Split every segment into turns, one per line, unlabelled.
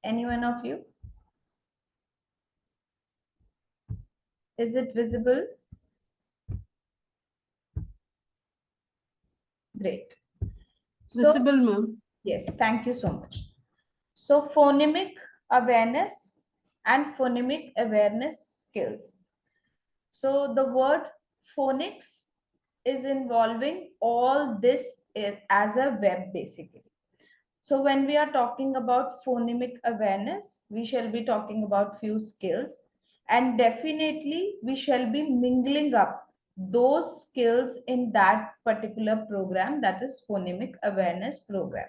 Any one of you? Is it visible? Great. So,
Visible, ma'am.
yes, thank you so much. So, phonemic awareness and phonemic awareness skills. So, the word phonics is involving all this as a web basically. So when we are talking about phonemic awareness, we shall be talking about few skills, and definitely we shall be mingling up those skills in that particular program, that is phonemic awareness program.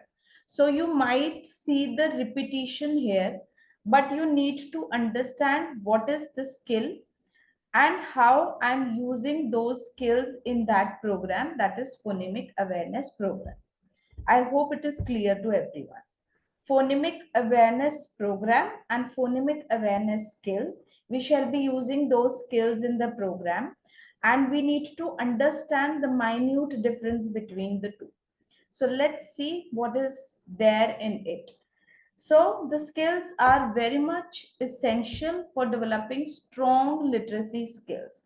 So you might see the repetition here, but you need to understand what is the skill and how I'm using those skills in that program, that is phonemic awareness program. I hope it is clear to everyone. Phonemic awareness program and phonemic awareness skill, we shall be using those skills in the program, and we need to understand the minute difference between the two. So let's see what is there in it. So the skills are very much essential for developing strong literacy skills.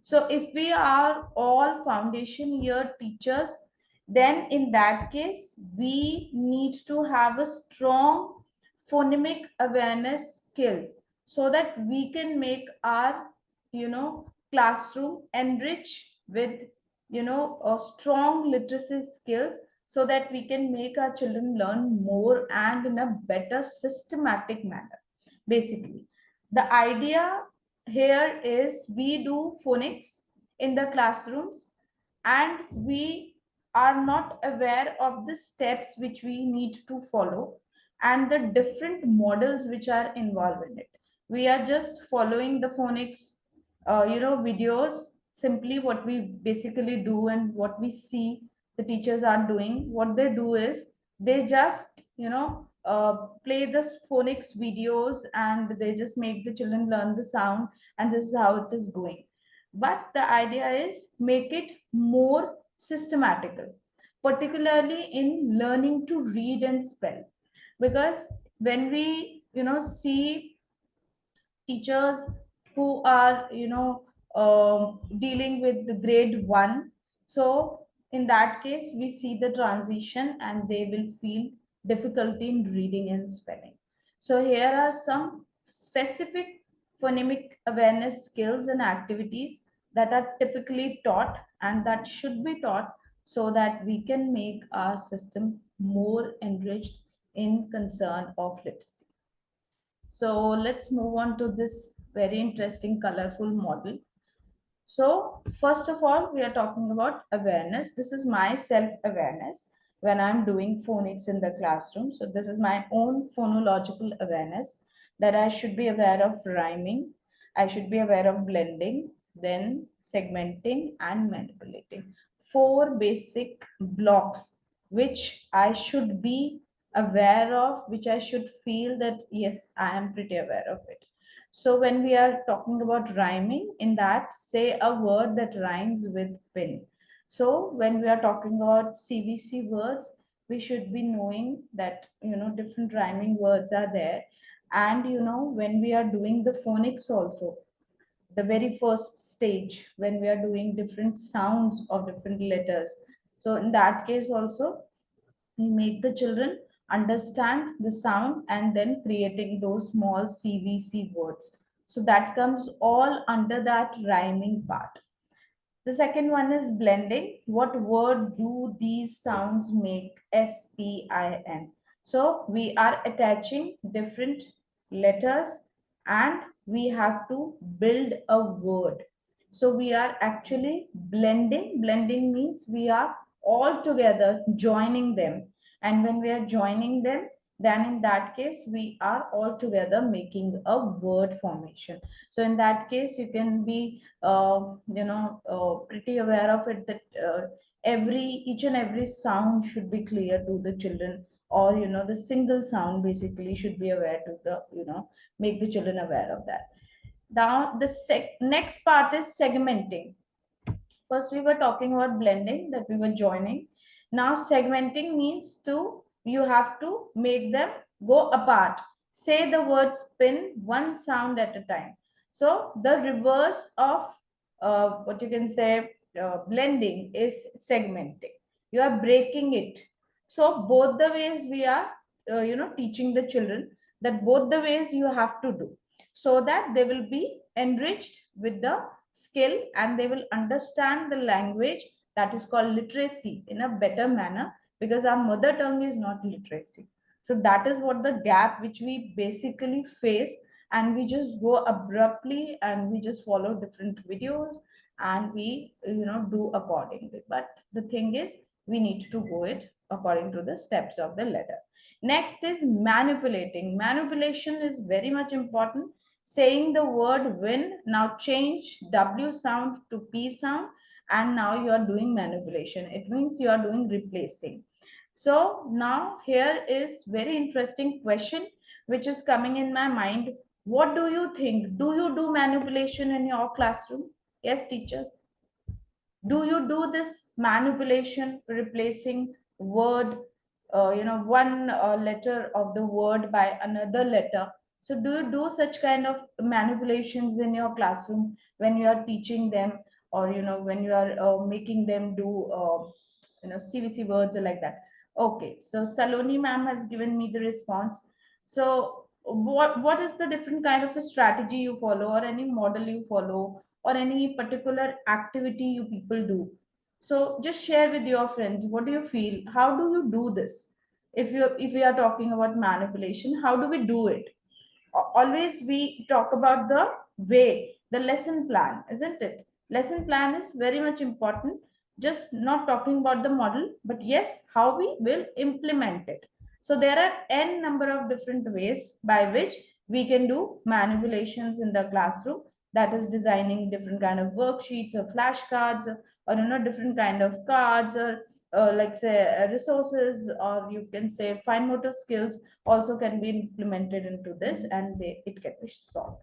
So if we are all foundation year teachers, then in that case, we need to have a strong phonemic awareness skill so that we can make our, classroom enrich with, a strong literacy skills so that we can make our children learn more and in a better systematic manner. Basically, the idea here is we do phonics in the classrooms and we are not aware of the steps which we need to follow and the different models which are involved in it. We are just following the phonics videos. Simply what we basically do and what we see the teachers are doing, what they do is they just play the phonics videos and they just make the children learn the sound, and this is how it is going. But the idea is make it more systematical, particularly in learning to read and spell. Because when we see teachers who are dealing with the grade 1, so in that case we see the transition and they will feel difficulty in reading and spelling. So here are some specific phonemic awareness skills and activities that are typically taught and that should be taught so that we can make our system more enriched in concern of literacy. So let's move on to this very interesting, colorful model. So first of all, we are talking about awareness. This is my self-awareness when I'm doing phonics in the classroom. So this is my own phonological awareness that I should be aware of rhyming. I should be aware of blending, then segmenting and manipulating. Four basic blocks which I should be aware of, which I should feel that yes, I am pretty aware of it. So when we are talking about rhyming, in that, say a word that rhymes with pin. So when we are talking about CVC words, we should be knowing that, different rhyming words are there. And, when we are doing the phonics also, the very first stage, when we are doing different sounds of different letters. So in that case also, we make the children understand the sound and then creating those small CVC words. So that comes all under that rhyming part. The second one is blending. What word do these sounds make? SPIN. So we are attaching different letters and we have to build a word. So we are actually blending. Blending means we are all together joining them. And when we are joining them, then in that case, we are all together making a word formation. So in that case, you can be pretty aware of it that each and every sound should be clear to the children, or the single sound basically should be aware to the make the children aware of that. Now the next part is segmenting. First we were talking about blending, that we were joining. Now segmenting means to you have to make them go apart. say the word spin one sound at a time. So the reverse of what you can say blending is segmenting. You are breaking it. So both the ways we are teaching the children, that both the ways you have to do, so that they will be enriched with the skill and they will understand the language, that is called literacy, in a better manner, because our mother tongue is not literacy. So that is what the gap which we basically face, and we just go abruptly and we just follow different videos and we do accordingly. But the thing is, we need to go it according to the steps of the letter. Next is manipulating. Manipulation is very much important. Saying the word win, now change W sound to P sound, and now you are doing manipulation. It means you are doing replacing. So now here is very interesting question which is coming in my mind. What do you think? Do you do manipulation in your classroom? Yes, teachers. Do you do this manipulation, replacing word, one letter of the word by another letter? So do you do such kind of manipulations in your classroom when you are teaching them, or when you are making them do CVC words or like that? Okay, so Saloni ma'am has given me the response. So what is the different kind of a strategy you follow, or any model you follow, or any particular activity you people do? So just share with your friends, what do you feel, how do you do this? If we are talking about manipulation, how do we do it? Always we talk about the way, the lesson plan, isn't it? Lesson plan is very much important. Just not talking about the model, but yes, how we will implement it. So there are n number of different ways by which we can do manipulations in the classroom. That is designing different kind of worksheets or flashcards, or different kind of cards, or like say resources, or you can say fine motor skills also can be implemented into this, and it can be solved.